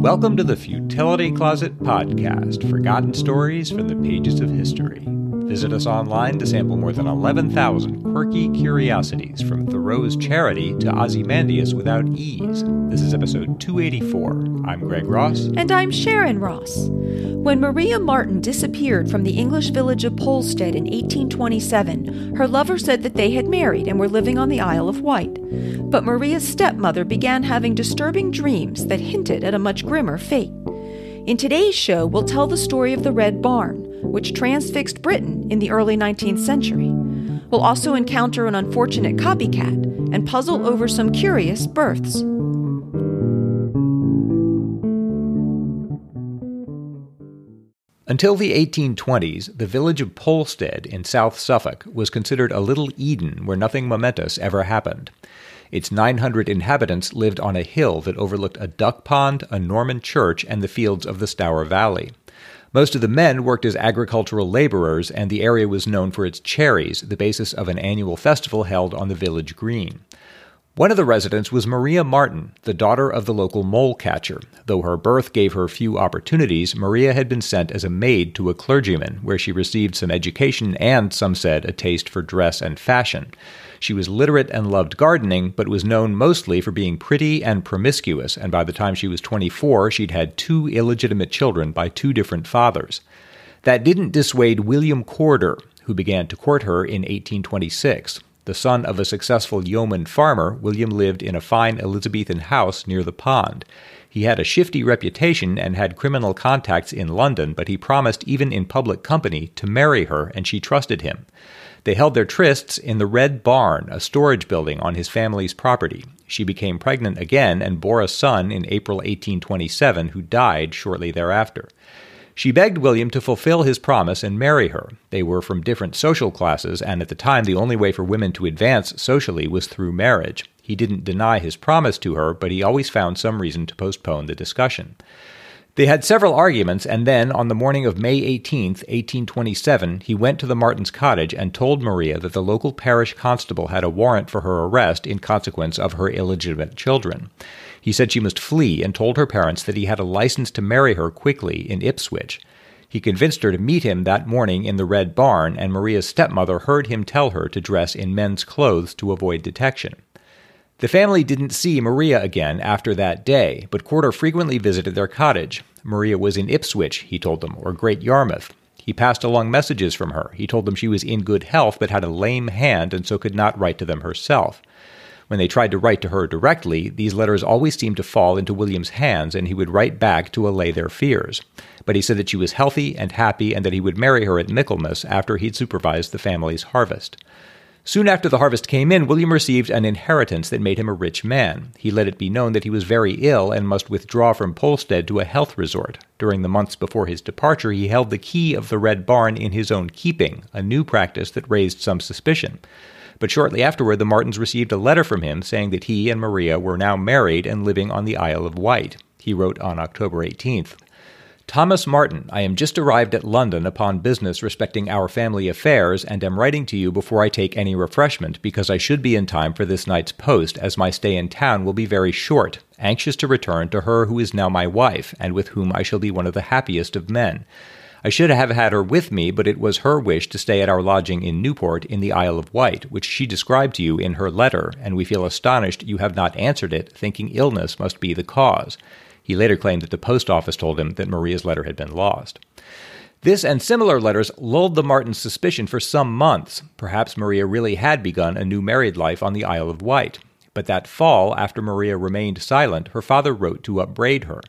Welcome to the Futility Closet podcast, forgotten stories from the pages of history. Visit us online to sample more than 11,000 quirky curiosities, from Thoreau's charity to Ozymandias without ease. This is episode 284. I'm Greg Ross. And I'm Sharon Ross. When Maria Marten disappeared from the English village of Polstead in 1827, her lover said that they had married and were living on the Isle of Wight. But Maria's stepmother began having disturbing dreams that hinted at a much grimmer fate. In today's show, we'll tell the story of the Red Barn, which transfixed Britain in the early 19th century. We'll also encounter an unfortunate copycat and puzzle over some curious births. Until the 1820s, the village of Polstead in South Suffolk was considered a little Eden where nothing momentous ever happened. Its 900 inhabitants lived on a hill that overlooked a duck pond, a Norman church, and the fields of the Stour Valley. Most of the men worked as agricultural laborers, and the area was known for its cherries, the basis of an annual festival held on the village green. One of the residents was Maria Marten, the daughter of the local mole catcher. Though her birth gave her few opportunities, Maria had been sent as a maid to a clergyman, where she received some education and, some said, a taste for dress and fashion. She was literate and loved gardening, but was known mostly for being pretty and promiscuous, and by the time she was 24, she'd had 2 illegitimate children by 2 different fathers. That didn't dissuade William Corder, who began to court her in 1826. The son of a successful yeoman farmer, William lived in a fine Elizabethan house near the pond. He had a shifty reputation and had criminal contacts in London, but he promised, even in public company, to marry her, and she trusted him. They held their trysts in the Red Barn, a storage building on his family's property. She became pregnant again and bore a son in April 1827, who died shortly thereafter. She begged William to fulfill his promise and marry her. They were from different social classes, and at the time the only way for women to advance socially was through marriage. He didn't deny his promise to her, but he always found some reason to postpone the discussion. They had several arguments, and then, on the morning of May 18, 1827, he went to the Martens' cottage and told Maria that the local parish constable had a warrant for her arrest in consequence of her illegitimate children. He said she must flee and told her parents that he had a license to marry her quickly in Ipswich. He convinced her to meet him that morning in the Red Barn, and Maria's stepmother heard him tell her to dress in men's clothes to avoid detection. The family didn't see Maria again after that day, but Corder frequently visited their cottage. Maria was in Ipswich, he told them, or Great Yarmouth. He passed along messages from her. He told them she was in good health but had a lame hand and so could not write to them herself. When they tried to write to her directly, these letters always seemed to fall into William's hands, and he would write back to allay their fears. But he said that she was healthy and happy and that he would marry her at Michaelmas after he'd supervised the family's harvest. Soon after the harvest came in, William received an inheritance that made him a rich man. He let it be known that he was very ill and must withdraw from Polstead to a health resort. During the months before his departure, he held the key of the Red Barn in his own keeping, a new practice that raised some suspicion. But shortly afterward, the Martens received a letter from him saying that he and Maria were now married and living on the Isle of Wight. He wrote on October 18th, Thomas Marten, I am just arrived at London upon business respecting our family affairs, and am writing to you before I take any refreshment, because I should be in time for this night's post, as my stay in town will be very short, anxious to return to her who is now my wife, and with whom I shall be one of the happiest of men. I should have had her with me, but it was her wish to stay at our lodging in Newport in the Isle of Wight, which she described to you in her letter, and we feel astonished you have not answered it, thinking illness must be the cause. He later claimed that the post office told him that Maria's letter had been lost. This and similar letters lulled the Martens' suspicion for some months. Perhaps Maria really had begun a new married life on the Isle of Wight. But that fall, after Maria remained silent, her father wrote to upbraid her.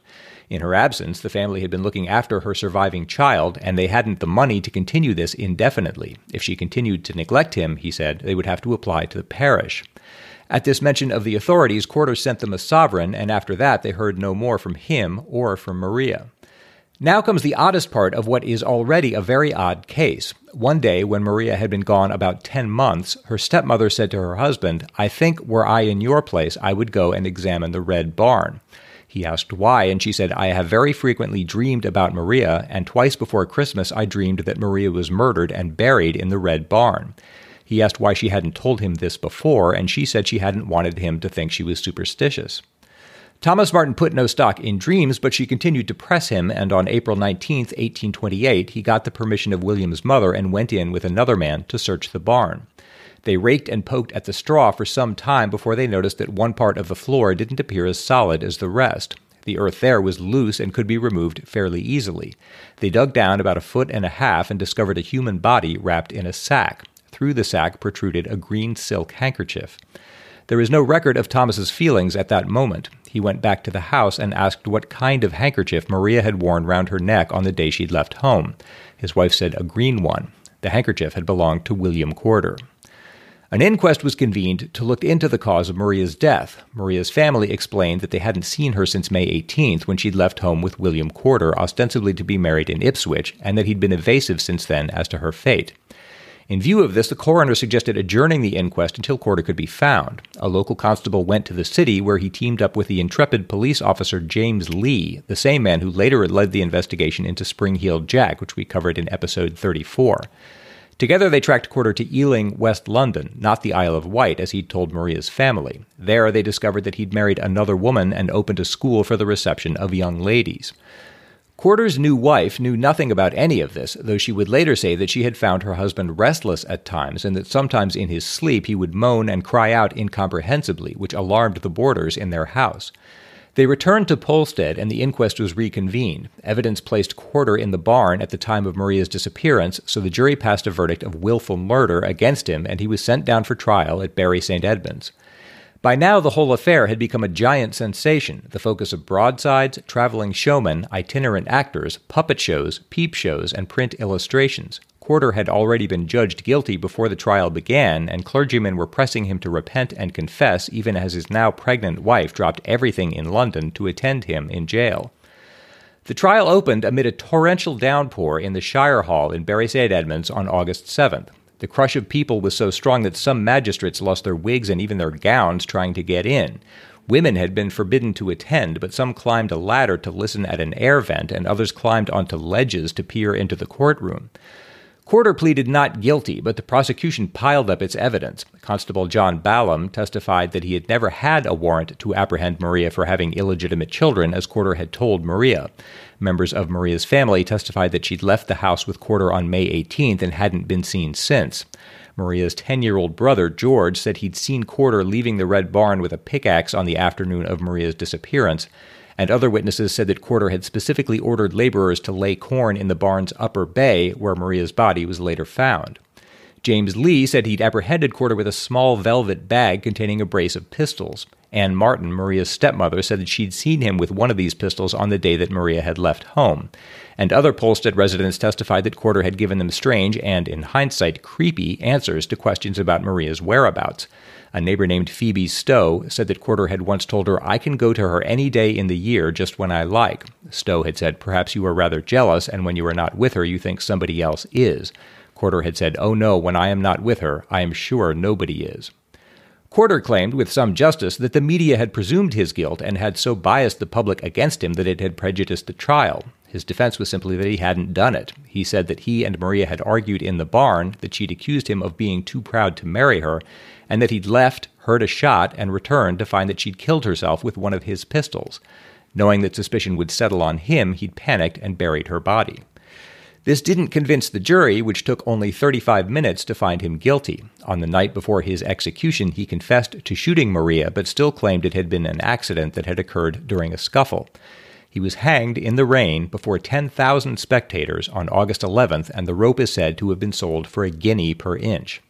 In her absence, the family had been looking after her surviving child, and they hadn't the money to continue this indefinitely. If she continued to neglect him, he said, they would have to apply to the parish. At this mention of the authorities, Corder sent them a sovereign, and after that they heard no more from him or from Maria. Now comes the oddest part of what is already a very odd case. One day, when Maria had been gone about 10 months, her stepmother said to her husband, I think, were I in your place, I would go and examine the Red Barn. He asked why, and she said, I have very frequently dreamed about Maria, and twice before Christmas I dreamed that Maria was murdered and buried in the Red Barn. He asked why she hadn't told him this before, and she said she hadn't wanted him to think she was superstitious. Thomas Marten put no stock in dreams, but she continued to press him, and on April 19, 1828, he got the permission of William's mother and went in with another man to search the barn. They raked and poked at the straw for some time before they noticed that one part of the floor didn't appear as solid as the rest. The earth there was loose and could be removed fairly easily. They dug down about 1.5 feet and discovered a human body wrapped in a sack. Through the sack protruded a green silk handkerchief. There is no record of Thomas's feelings at that moment. He went back to the house and asked what kind of handkerchief Maria had worn round her neck on the day she'd left home. His wife said a green one. The handkerchief had belonged to William Corder. An inquest was convened to look into the cause of Maria's death. Maria's family explained that they hadn't seen her since May 18th when she'd left home with William Corder, ostensibly to be married in Ipswich, and that he'd been evasive since then as to her fate. In view of this, the coroner suggested adjourning the inquest until Corder could be found. A local constable went to the city, where he teamed up with the intrepid police officer James Lee, the same man who later led the investigation into Spring-Heeled Jack, which we covered in episode 34. Together they tracked Corder to Ealing, West London, not the Isle of Wight, as he'd told Maria's family. There they discovered that he'd married another woman and opened a school for the reception of young ladies. Corder's new wife knew nothing about any of this, though she would later say that she had found her husband restless at times and that sometimes in his sleep he would moan and cry out incomprehensibly, which alarmed the boarders in their house. They returned to Polstead and the inquest was reconvened. Evidence placed Corder in the barn at the time of Maria's disappearance, so the jury passed a verdict of willful murder against him and he was sent down for trial at Bury St. Edmunds. By now, the whole affair had become a giant sensation, the focus of broadsides, traveling showmen, itinerant actors, puppet shows, peep shows, and print illustrations. Corder had already been judged guilty before the trial began, and clergymen were pressing him to repent and confess, even as his now pregnant wife dropped everything in London to attend him in jail. The trial opened amid a torrential downpour in the Shire Hall in Bury St. Edmunds on August 7th. The crush of people was so strong that some magistrates lost their wigs and even their gowns trying to get in. Women had been forbidden to attend, but some climbed a ladder to listen at an air vent, and others climbed onto ledges to peer into the courtroom. Corder pleaded not guilty, but the prosecution piled up its evidence. Constable John Ballum testified that he had never had a warrant to apprehend Maria for having illegitimate children, as Corder had told Maria. Members of Maria's family testified that she'd left the house with Corder on May 18th and hadn't been seen since. Maria's 10-year-old brother, George, said he'd seen Corder leaving the Red Barn with a pickaxe on the afternoon of Maria's disappearance, and other witnesses said that Corder had specifically ordered laborers to lay corn in the barn's upper bay, where Maria's body was later found. James Lee said he'd apprehended Corder with a small velvet bag containing a brace of pistols. Anne Marten, Maria's stepmother, said that she'd seen him with one of these pistols on the day that Maria had left home. And other Polstead residents testified that Corder had given them strange and, in hindsight, creepy answers to questions about Maria's whereabouts. A neighbor named Phoebe Stowe said that Corder had once told her, "I can go to her any day in the year just when I like." Stowe had said, "Perhaps you are rather jealous, and when you are not with her, you think somebody else is." Corder had said, "Oh no, when I am not with her, I am sure nobody is." Corder claimed, with some justice, that the media had presumed his guilt and had so biased the public against him that it had prejudiced the trial. His defense was simply that he hadn't done it. He said that he and Maria had argued in the barn, that she'd accused him of being too proud to marry her, and that he'd left, heard a shot, and returned to find that she'd killed herself with one of his pistols. Knowing that suspicion would settle on him, he'd panicked and buried her body. This didn't convince the jury, which took only 35 minutes to find him guilty. On the night before his execution, he confessed to shooting Maria, but still claimed it had been an accident that had occurred during a scuffle. He was hanged in the rain before 10,000 spectators on August 11th, and the rope is said to have been sold for $1 per inch.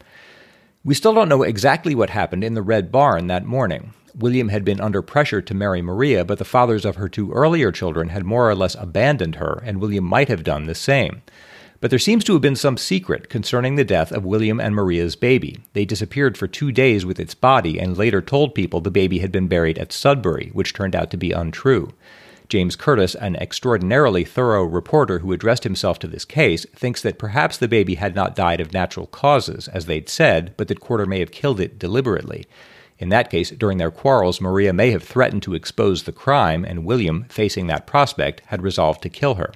We still don't know exactly what happened in the Red Barn that morning. William had been under pressure to marry Maria, but the fathers of her 2 earlier children had more or less abandoned her, and William might have done the same. But there seems to have been some secret concerning the death of William and Maria's baby. They disappeared for 2 days with its body and later told people the baby had been buried at Sudbury, which turned out to be untrue. James Curtis, an extraordinarily thorough reporter who addressed himself to this case, thinks that perhaps the baby had not died of natural causes, as they'd said, but that Corder may have killed it deliberately. In that case, during their quarrels, Maria may have threatened to expose the crime, and William, facing that prospect, had resolved to kill her.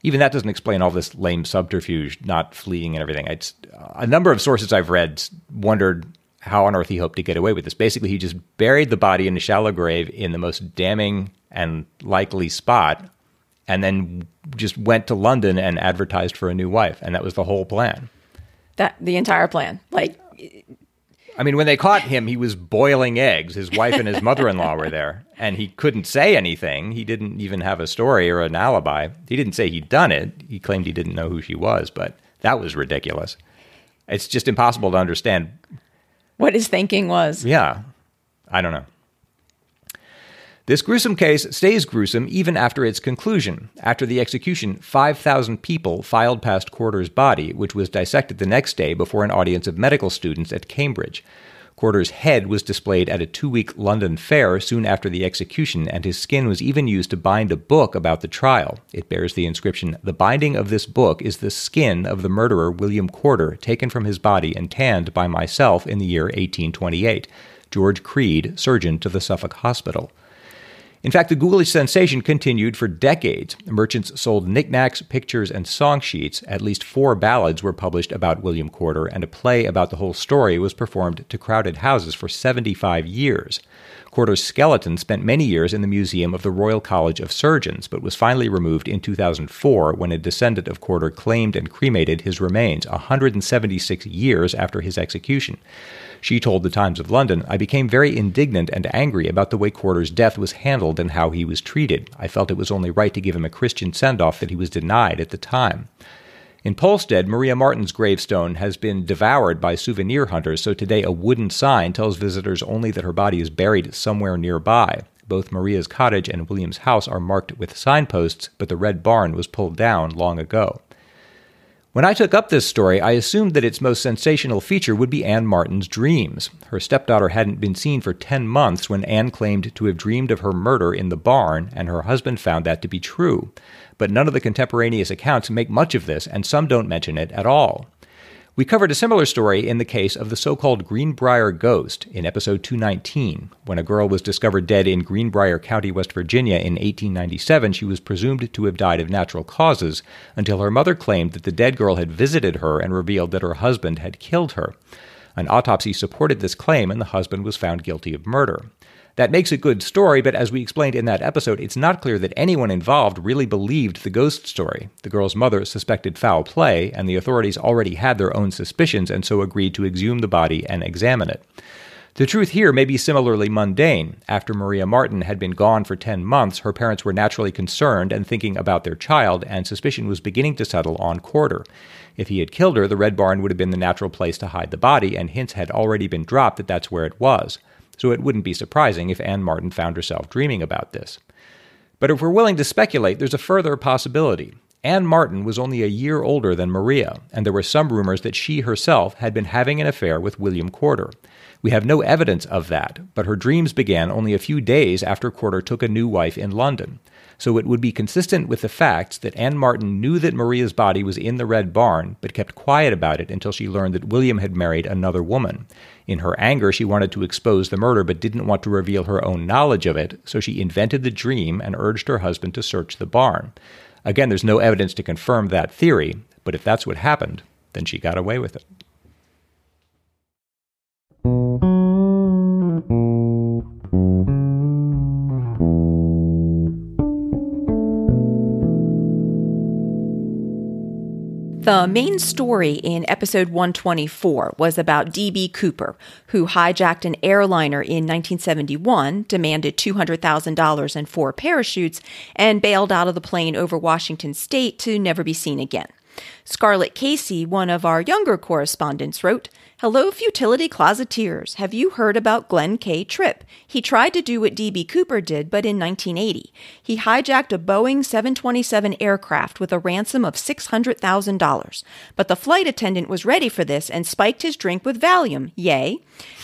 Even that doesn't explain all this lame subterfuge, not fleeing and everything. A number of sources I've read wondered how on earth he hoped to get away with this. Basically, he just buried the body in a shallow grave in the most damning and likely spot, and then just went to London and advertised for a new wife. And that was the whole plan. The entire plan. I mean, when they caught him, he was boiling eggs. His wife and his mother-in-law were there, and he couldn't say anything. He didn't even have a story or an alibi. He didn't say he'd done it. He claimed he didn't know who she was, but that was ridiculous. It's just impossible to understand what his thinking was. Yeah. I don't know. This gruesome case stays gruesome even after its conclusion. After the execution, 5,000 people filed past Corder's body, which was dissected the next day before an audience of medical students at Cambridge. Corder's head was displayed at a 2-week London fair soon after the execution, and his skin was even used to bind a book about the trial. It bears the inscription, "The binding of this book is the skin of the murderer William Corder, taken from his body and tanned by myself in the year 1828. George Creed, surgeon to the Suffolk Hospital." In fact, the ghoulish sensation continued for decades. Merchants sold knickknacks, pictures, and song sheets. At least 4 ballads were published about William Corder, and a play about the whole story was performed to crowded houses for 75 years. Corder's skeleton spent many years in the Museum of the Royal College of Surgeons, but was finally removed in 2004 when a descendant of Corder claimed and cremated his remains 176 years after his execution. She told the Times of London, "I became very indignant and angry about the way Corder's death was handled and how he was treated. I felt it was only right to give him a Christian send-off that he was denied at the time." In Polstead, Maria Marten's gravestone has been devoured by souvenir hunters, so today a wooden sign tells visitors only that her body is buried somewhere nearby. Both Maria's cottage and William's house are marked with signposts, but the red barn was pulled down long ago. When I took up this story, I assumed that its most sensational feature would be Anne Marten's dreams. Her stepdaughter hadn't been seen for 10 months when Anne claimed to have dreamed of her murder in the barn, and her husband found that to be true. But none of the contemporaneous accounts make much of this, and some don't mention it at all. We covered a similar story in the case of the so-called Greenbrier ghost in episode 219. When a girl was discovered dead in Greenbrier County, West Virginia in 1897, she was presumed to have died of natural causes until her mother claimed that the dead girl had visited her and revealed that her husband had killed her. An autopsy supported this claim, and the husband was found guilty of murder. That makes a good story, but as we explained in that episode, it's not clear that anyone involved really believed the ghost story. The girl's mother suspected foul play, and the authorities already had their own suspicions and so agreed to exhume the body and examine it. The truth here may be similarly mundane. After Maria Marten had been gone for 10 months, her parents were naturally concerned and thinking about their child, and suspicion was beginning to settle on Corder. If he had killed her, the Red Barn would have been the natural place to hide the body, and hints had already been dropped that that's where it was. So it wouldn't be surprising if Anne Marten found herself dreaming about this. But if we're willing to speculate, there's a further possibility. Anne Marten was only a year older than Maria, and there were some rumors that she herself had been having an affair with William Corder. We have no evidence of that, but her dreams began only a few days after Corder took a new wife in London. So it would be consistent with the facts that Anne Marten knew that Maria's body was in the Red Barn, but kept quiet about it until she learned that William had married another woman. In her anger, she wanted to expose the murder, but didn't want to reveal her own knowledge of it, so she invented the dream and urged her husband to search the barn. Again, there's no evidence to confirm that theory, but if that's what happened, then she got away with it. The main story in episode 124 was about D.B. Cooper, who hijacked an airliner in 1971, demanded $200,000 and 4 parachutes, and bailed out of the plane over Washington state to never be seen again. Scarlett Casey, one of our younger correspondents, wrote, "Hello, Futility Closeteers. Have you heard about Glenn K. Tripp? He tried to do what D.B. Cooper did, but in 1980. He hijacked a Boeing 727 aircraft with a ransom of $600,000. But the flight attendant was ready for this and spiked his drink with Valium. Yay.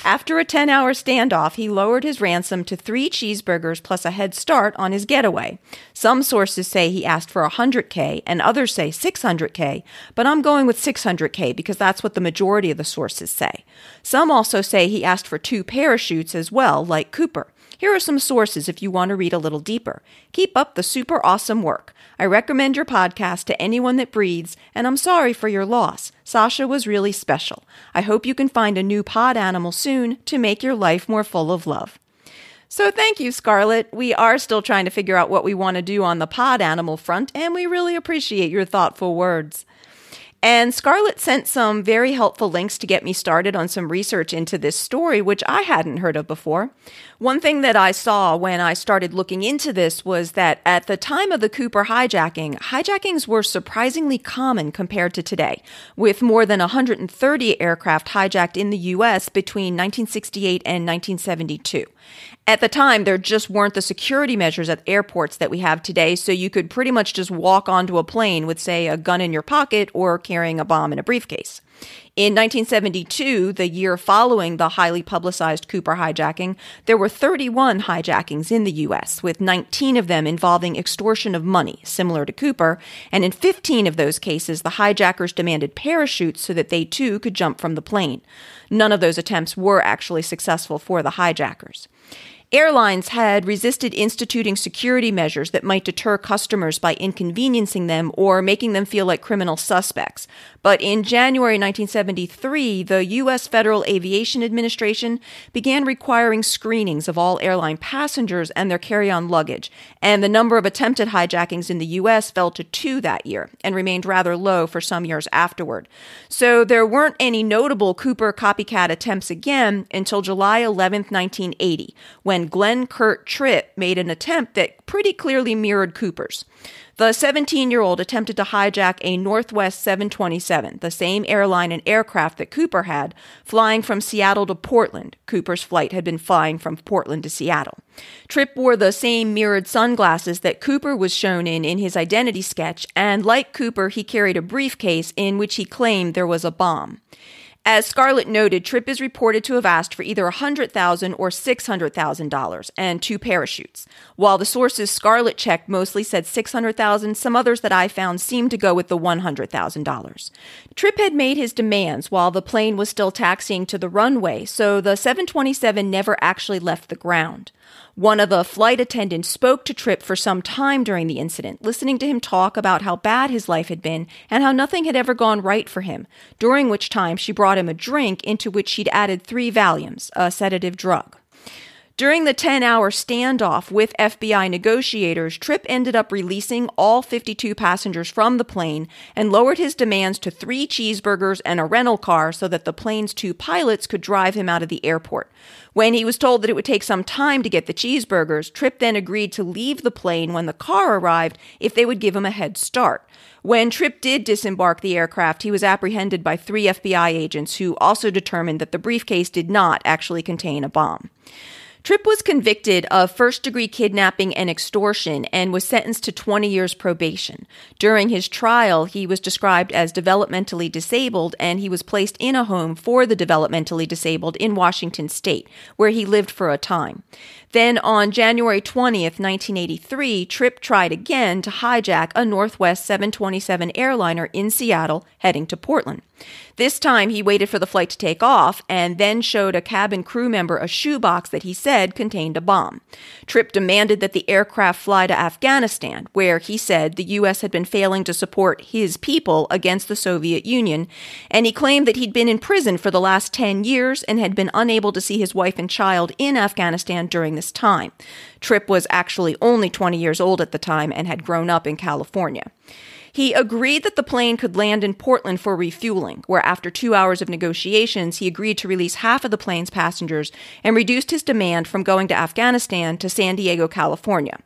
After a 10-hour standoff, he lowered his ransom to 3 cheeseburgers plus a head start on his getaway. Some sources say he asked for $100K and others say $600K, but I'm going with $600K because that's what the majority of the sources say. Some also say he asked for 2 parachutes as well, like Cooper. Here are some sources if you want to read a little deeper. Keep up the super awesome work. I recommend your podcast to anyone that breathes, and I'm sorry for your loss. Sasha was really special. I hope you can find a new pod animal soon to make your life more full of love. So thank you, Scarlett. We are still trying to figure out what we want to do on the pod animal front, and we really appreciate your thoughtful words. And Scarlett sent some very helpful links to get me started on some research into this story, which I hadn't heard of before. One thing that I saw when I started looking into this was that at the time of the Cooper hijackings were surprisingly common compared to today, with more than 130 aircraft hijacked in the U.S. between 1968 and 1972. At the time, there just weren't the security measures at airports that we have today, so you could pretty much just walk onto a plane with, say, a gun in your pocket or carrying a bomb in a briefcase. In 1972, the year following the highly publicized Cooper hijacking, there were 31 hijackings in the U.S., with 19 of them involving extortion of money, similar to Cooper, and in 15 of those cases, the hijackers demanded parachutes so that they too could jump from the plane. None of those attempts were actually successful for the hijackers. Airlines had resisted instituting security measures that might deter customers by inconveniencing them or making them feel like criminal suspects. But in January 1973, the U.S. Federal Aviation Administration began requiring screenings of all airline passengers and their carry-on luggage, and the number of attempted hijackings in the U.S. fell to 2 that year and remained rather low for some years afterward. So there weren't any notable Cooper copycat attempts again until July 11, 1980, when Glenn Kurt Tripp made an attempt that pretty clearly mirrored Cooper's. The 17-year-old attempted to hijack a Northwest 727, the same airline and aircraft that Cooper had, flying from Seattle to Portland. Cooper's flight had been flying from Portland to Seattle. Tripp wore the same mirrored sunglasses that Cooper was shown in his identity sketch, and like Cooper, he carried a briefcase in which he claimed there was a bomb. As Scarlett noted, Tripp is reported to have asked for either $100,000 or $600,000 and 2 parachutes. While the sources Scarlett checked mostly said $600,000, some others that I found seemed to go with the $100,000. Tripp had made his demands while the plane was still taxiing to the runway, so the 727 never actually left the ground. One of the flight attendants spoke to Tripp for some time during the incident, listening to him talk about how bad his life had been and how nothing had ever gone right for him, during which time she brought him a drink into which she'd added 3 Valiums, a sedative drug. During the 10-hour standoff with FBI negotiators, Tripp ended up releasing all 52 passengers from the plane and lowered his demands to 3 cheeseburgers and a rental car so that the plane's 2 pilots could drive him out of the airport. When he was told that it would take some time to get the cheeseburgers, Tripp then agreed to leave the plane when the car arrived if they would give him a head start. When Tripp did disembark the aircraft, he was apprehended by 3 FBI agents who also determined that the briefcase did not actually contain a bomb. Tripp was convicted of first-degree kidnapping and extortion and was sentenced to 20 years probation. During his trial, he was described as developmentally disabled, and he was placed in a home for the developmentally disabled in Washington state, where he lived for a time. Then on January 20th, 1983, Tripp tried again to hijack a Northwest 727 airliner in Seattle, heading to Portland. This time, he waited for the flight to take off and then showed a cabin crew member a shoebox that he said contained a bomb. Tripp demanded that the aircraft fly to Afghanistan, where he said the U.S. had been failing to support his people against the Soviet Union, and he claimed that he'd been in prison for the last 10 years and had been unable to see his wife and child in Afghanistan during this time. Tripp was actually only 20 years old at the time and had grown up in California. He agreed that the plane could land in Portland for refueling, where after 2 hours of negotiations, he agreed to release half of the plane's passengers and reduced his demand from going to Afghanistan to San Diego, California.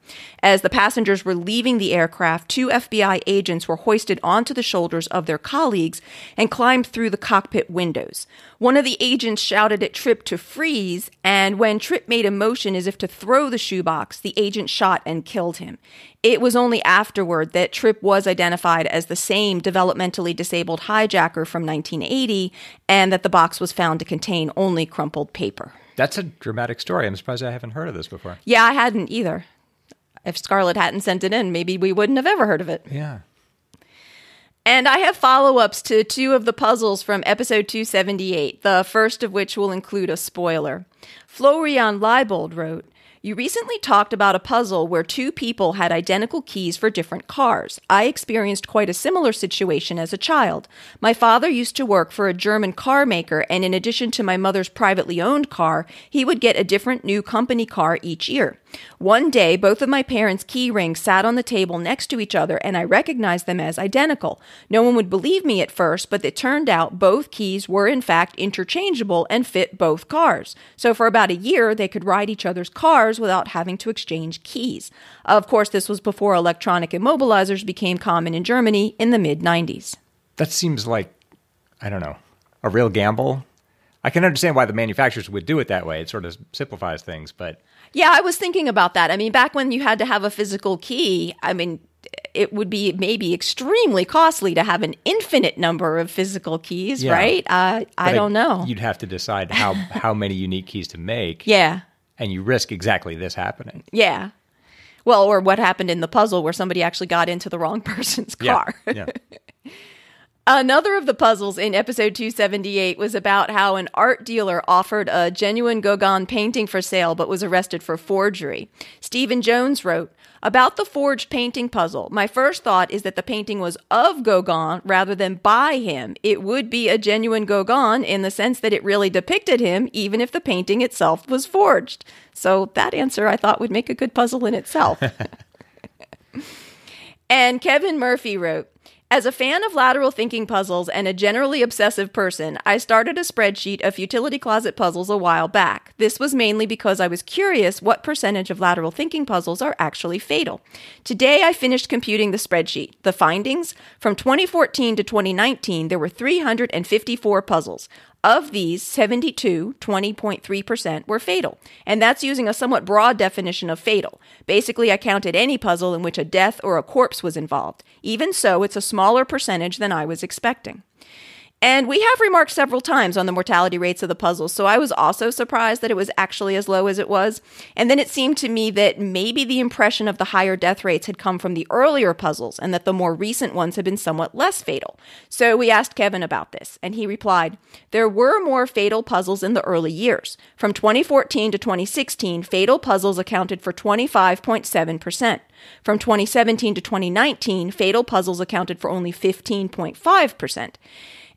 As the passengers were leaving the aircraft, 2 FBI agents were hoisted onto the shoulders of their colleagues and climbed through the cockpit windows. One of the agents shouted at Tripp to freeze, and when Tripp made a motion as if to throw the shoebox, the agent shot and killed him. It was only afterward that Tripp was identified as the same developmentally disabled hijacker from 1980, and that the box was found to contain only crumpled paper. That's a dramatic story. I'm surprised I haven't heard of this before. Yeah, I hadn't either. If Scarlett hadn't sent it in, maybe we wouldn't have ever heard of it. Yeah. And I have follow-ups to 2 of the puzzles from episode 278, the first of which will include a spoiler. Florian Leibold wrote, You recently talked about a puzzle where two people had identical keys for different cars. I experienced quite a similar situation as a child. My father used to work for a German car maker, and in addition to my mother's privately owned car, he would get a different new company car each year. One day, both of my parents' key rings sat on the table next to each other, and I recognized them as identical. No one would believe me at first, but it turned out both keys were in fact interchangeable and fit both cars. So for about a year, they could ride each other's cars without having to exchange keys. Of course, this was before electronic immobilizers became common in Germany in the mid-90s. That seems like, I don't know, a real gamble. I can understand why the manufacturers would do it that way. It sort of simplifies things, but... Yeah, I was thinking about that. I mean, back when you had to have a physical key, I mean, it would be maybe extremely costly to have an infinite number of physical keys, yeah. Right? I don't know. You'd have to decide how many unique keys to make. Yeah. And you risk exactly this happening. Yeah. Well, or what happened in the puzzle where somebody actually got into the wrong person's car. Yeah. Another of the puzzles in episode 278 was about how an art dealer offered a genuine Gauguin painting for sale but was arrested for forgery. Stephen Jones wrote, about the forged painting puzzle, my first thought is that the painting was of Gauguin rather than by him. It would be a genuine Gauguin in the sense that it really depicted him, even if the painting itself was forged. So that answer I thought would make a good puzzle in itself. And Kevin Murphy wrote, as a fan of lateral thinking puzzles and a generally obsessive person, I started a spreadsheet of Futility Closet puzzles a while back. This was mainly because I was curious what percentage of lateral thinking puzzles are actually fatal. Today, I finished computing the spreadsheet. The findings? From 2014 to 2019, there were 354 puzzles. Of these, 72, 20.3%, were fatal. And that's using a somewhat broad definition of fatal. Basically, I counted any puzzle in which a death or a corpse was involved. Even so, it's a smaller percentage than I was expecting. And we have remarked several times on the mortality rates of the puzzles, so I was also surprised that it was actually as low as it was. And then it seemed to me that maybe the impression of the higher death rates had come from the earlier puzzles and that the more recent ones had been somewhat less fatal. So we asked Kevin about this, and he replied, there were more fatal puzzles in the early years. From 2014 to 2016, fatal puzzles accounted for 25.7%. From 2017 to 2019, fatal puzzles accounted for only 15.5%.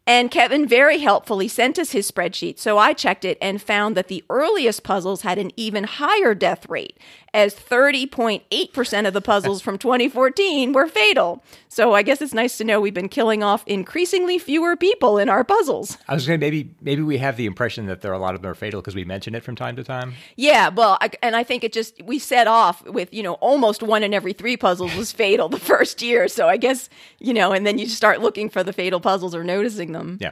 And Kevin very helpfully sent us his spreadsheet, so I checked it and found that the earliest puzzles had an even higher death rate, as 30.8% of the puzzles from 2014 were fatal. So I guess it's nice to know we've been killing off increasingly fewer people in our puzzles. I was going to maybe we have the impression that there are a lot of them are fatal because we mention it from time to time. Yeah, well, I think we set off with, almost 1 in every 3 puzzles was fatal the first year. So I guess, and then you start looking for the fatal puzzles or noticing them. Yeah.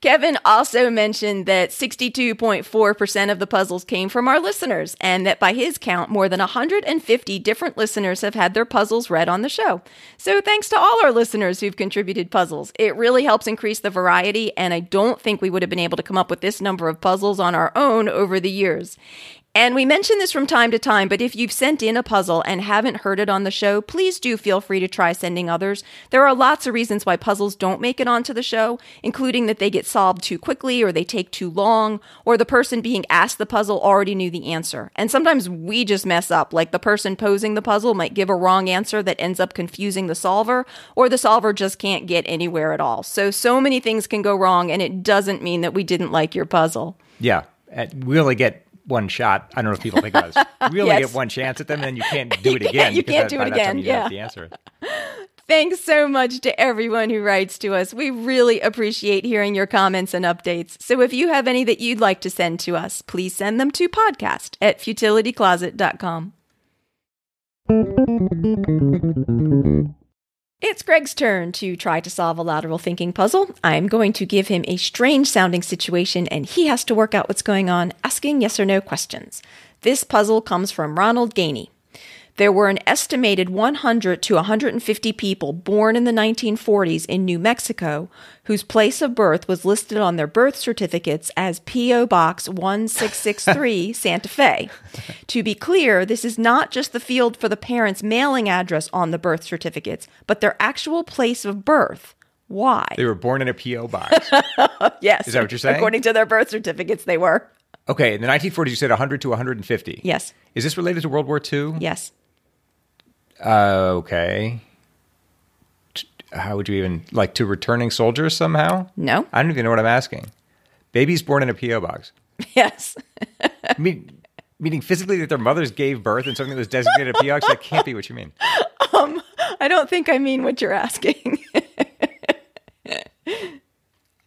Kevin also mentioned that 62.4% of the puzzles came from our listeners, and that by his count, more than 150 different listeners have had their puzzles read on the show. So thanks to all our listeners who've contributed puzzles. It really helps increase the variety, and I don't think we would have been able to come up with this number of puzzles on our own over the years. And we mention this from time to time, but if you've sent in a puzzle and haven't heard it on the show, please do feel free to try sending others. There are lots of reasons why puzzles don't make it onto the show, including that they get solved too quickly, or they take too long, or the person being asked the puzzle already knew the answer. And sometimes we just mess up, like the person posing the puzzle might give a wrong answer that ends up confusing the solver, or the solver just can't get anywhere at all. So many things can go wrong, and it doesn't mean that we didn't like your puzzle. Yeah, we only get one shot. I don't know if people think about this. We only get one chance at them, and then you can't do it again. You can't do it again. You have the answer. Thanks so much to everyone who writes to us. We really appreciate hearing your comments and updates. So if you have any that you'd like to send to us, please send them to podcast@futilitycloset.com. It's Greg's turn to try to solve a lateral thinking puzzle. I'm going to give him a strange-sounding situation, and he has to work out what's going on, asking yes or no questions. This puzzle comes from Ronald Gainey. There were an estimated 100 to 150 people born in the 1940s in New Mexico whose place of birth was listed on their birth certificates as P.O. Box 1663, Santa Fe. To be clear, this is not just the field for the parents' mailing address on the birth certificates, but their actual place of birth. Why? They were born in a P.O. box. Yes. Is that what you're saying? According to their birth certificates, they were. Okay, in the 1940s, you said 100 to 150. Yes. Is this related to World War II? Yes. Okay. How would you even, like, to returning soldiers somehow? No. I don't even know what I'm asking. Babies born in a P.O. box. Yes. Meaning physically that their mothers gave birth in something that was designated a P.O. box? That can't be what you mean. I don't think I mean what you're asking.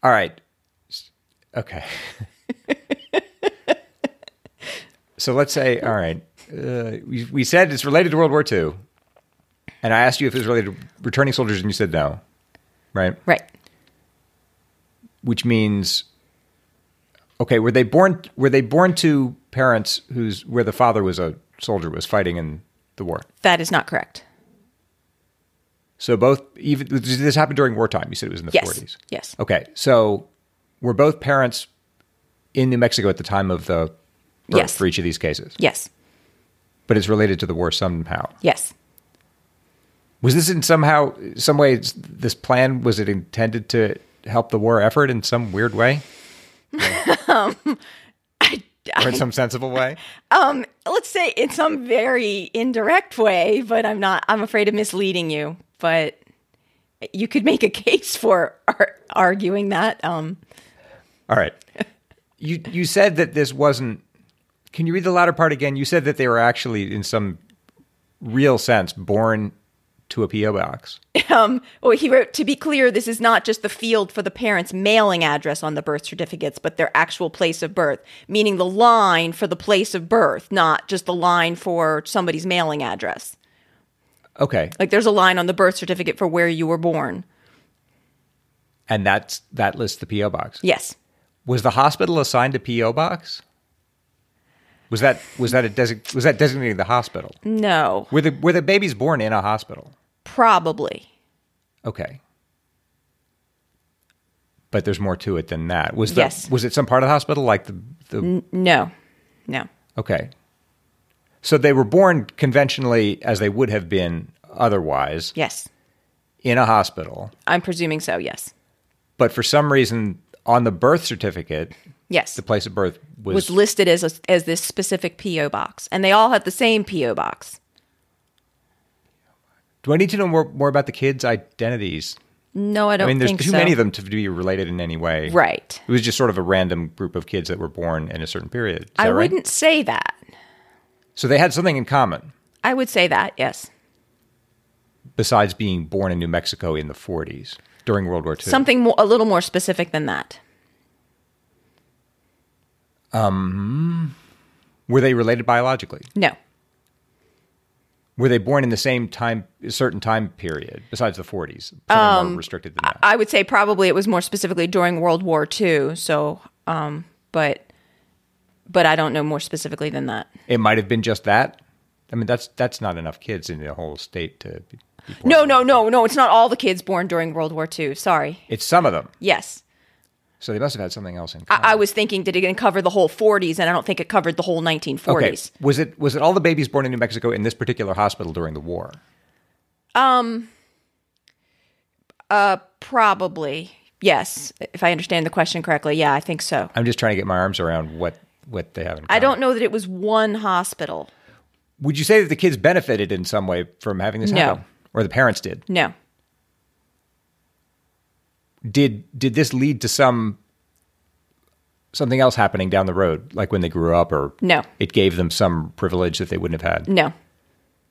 All right. Okay. So let's say, all right, we said it's related to World War II. And I asked you if it was related to returning soldiers, and you said no, right? Right. Which means, okay, were they born to parents where the father was a soldier, was fighting in the war? That is not correct. So did this happen during wartime? You said it was in the 40s. Yes. Okay, so were both parents in New Mexico at the time of the birth for each of these cases? Yes. But it's related to the war somehow? Yes. Was this in some way, this plan, was it intended to help the war effort in some weird way? Or in some sensible way? Let's say in some very indirect way, but I'm afraid of misleading you. But you could make a case for arguing that. All right. You said that this wasn't, can you read the latter part again? You said that they were actually, in some real sense, born to a P.O. box. He wrote, to be clear, this is not just the field for the parents' mailing address on the birth certificates, but their actual place of birth, meaning the line for the place of birth, not just the line for somebody's mailing address. Okay. Like there's a line on the birth certificate for where you were born. And that lists the P.O. box? Yes. Was the hospital assigned a P.O. box? Was that designating the hospital? No. Were the babies born in a hospital? Probably. Okay. But there's more to it than that. Was it some part of the hospital, like the No. Okay. So they were born conventionally as they would have been otherwise. Yes. In a hospital. I'm presuming so, yes. But for some reason, on the birth certificate, yes, the place of birth was listed as this specific P.O. box. And they all had the same P.O. box. Do I need to know more about the kids' identities? No, I don't think so. There's too many of them to be related in any way. Right. It was just sort of a random group of kids that were born in a certain period. Is that I right? wouldn't say that. So they had something in common. I would say that, yes. Besides being born in New Mexico in the 40s, during World War II. Something a little more specific than that. Were they related biologically? No. Were they born in the same certain time period, besides the 40s? Something more restricted than that? I would say probably it was more specifically during World War II. So, but I don't know more specifically than that. It might have been just that. I mean, that's not enough kids in the whole state to be born. No. It's not all the kids born during World War II. Sorry. It's some of them. Yes. So they must have had something else in common. I was thinking, did it cover the whole 40s? And I don't think it covered the whole 1940s. Okay. Was it all the babies born in New Mexico in this particular hospital during the war? Probably. Yes. If I understand the question correctly. Yeah, I think so. I'm just trying to get my arms around what they have in common. I don't know that it was one hospital. Would you say that the kids benefited in some way from having this happen? Or the parents did? No. Did this lead to something else happening down the road, like when they grew up, or no? It gave them some privilege that they wouldn't have had? No.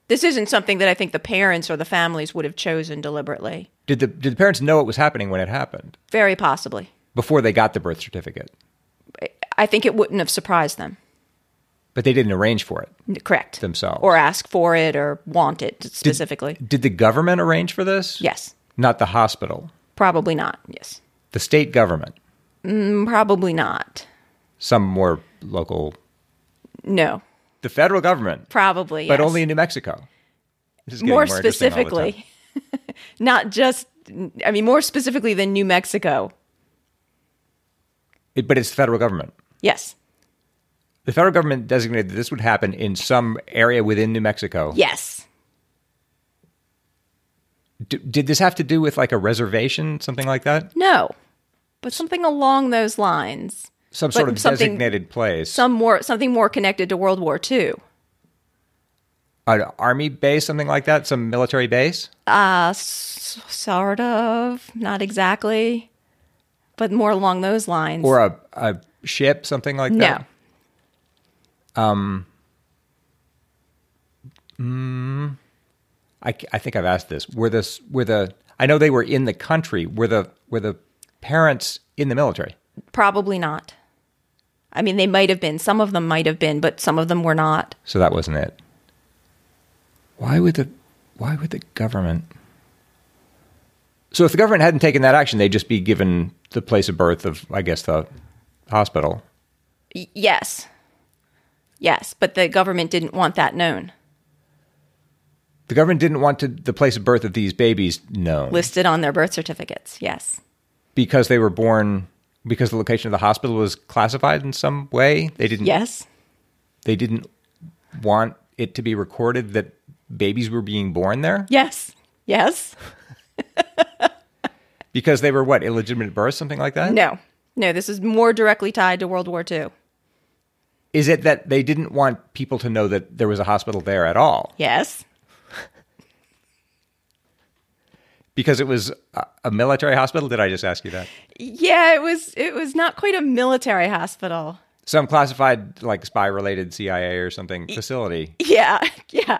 This isn't something that I think the parents or the families would have chosen deliberately. Did the parents know it was happening when it happened? Very possibly. Before they got the birth certificate? I think it wouldn't have surprised them. But they didn't arrange for it? Correct. Themselves? Or ask for it or want it specifically. Did the government arrange for this? Yes. Not the hospital? Probably not, yes. The state government? Probably not. Some more local? No. The federal government? Probably, yes. But only in New Mexico? This is more specifically. Not just, more specifically than New Mexico. But it's the federal government? Yes. The federal government designated that this would happen in some area within New Mexico? Yes. Did this have to do with like a reservation, something like that? No, but something along those lines. Some sort of designated place. Something more connected to World War II. An army base, something like that? Some military base? Sort of. Not exactly. But more along those lines. Or a ship, something like that? No. I think I've asked this. I know they were in the country. Were the parents in the military? Probably not. I mean, they might have been. Some of them might have been, but some of them were not. So that wasn't it. Why would the government? So if the government hadn't taken that action, they'd just be given the place of birth of, I guess, the hospital. Yes. Yes, but the government didn't want that known. The government didn't want the place of birth of these babies known. Listed on their birth certificates, yes. Because they were born, because the location of the hospital was classified in some way? Yes. They didn't want it to be recorded that babies were being born there? Yes. Yes. Because they were what, illegitimate births, something like that? No, this is more directly tied to World War II. Is it that they didn't want people to know that there was a hospital there at all? Yes. Because it was a military hospital? Did I just ask you that? Yeah, it was not quite a military hospital. Some classified, like spy-related CIA or something facility. Yeah.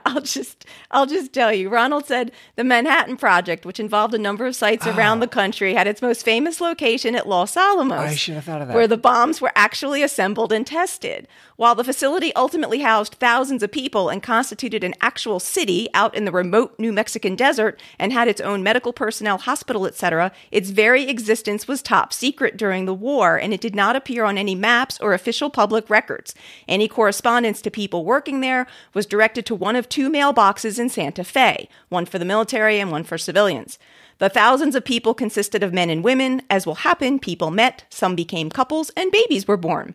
I'll just tell you. Ronald said the Manhattan Project, which involved a number of sites around the country, had its most famous location at Los Alamos. I should have thought of that. Where the bombs were actually assembled and tested. While the facility ultimately housed thousands of people and constituted an actual city out in the remote New Mexican desert and had its own medical personnel, hospital, etc., its very existence was top secret during the war, and it did not appear on any maps or official public records. Any correspondence to people working there was directed to one of two mailboxes in Santa Fe, one for the military and one for civilians. The thousands of people consisted of men and women. As will happen, people met, some became couples, and babies were born.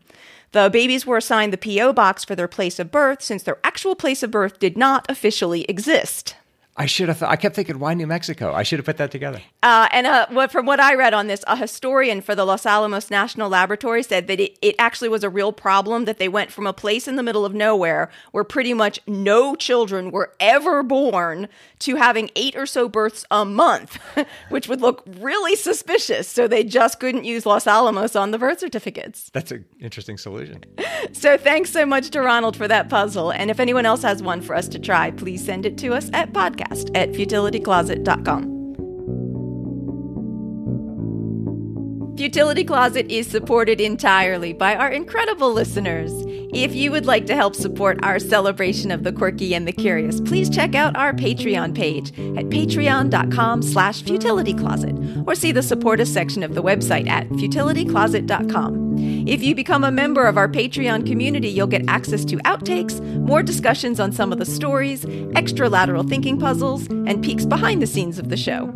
The babies were assigned the P.O. box for their place of birth, since their actual place of birth did not officially exist. I kept thinking, why New Mexico? I should have put that together. From what I read on this, a historian for the Los Alamos National Laboratory said that it actually was a real problem that they went from a place in the middle of nowhere where pretty much no children were ever born to having 8 or so births a month, which would look really suspicious. So they just couldn't use Los Alamos on the birth certificates. That's an interesting solution. So thanks so much to Ronald for that puzzle. And if anyone else has one for us to try, please send it to us at podcast@futilitycloset.com. Futility Closet is supported entirely by our incredible listeners. If you would like to help support our celebration of the quirky and the curious, please check out our Patreon page at patreon.com/futilitycloset or see the support us section of the website at futilitycloset.com. If you become a member of our Patreon community, you'll get access to outtakes, more discussions on some of the stories, extra lateral thinking puzzles, and peeks behind the scenes of the show.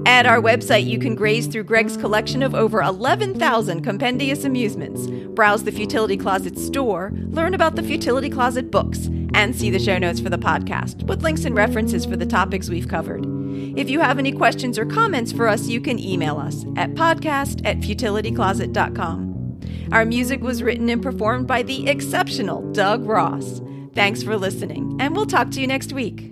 At our website, you can graze through Greg's collection of over 11,000 compendious amusements, browse the Futility Closet store, learn about the Futility Closet books, and see the show notes for the podcast, with links and references for the topics we've covered. If you have any questions or comments for us, you can email us at podcast@futilitycloset.com. Our music was written and performed by the exceptional Doug Ross. Thanks for listening, and we'll talk to you next week.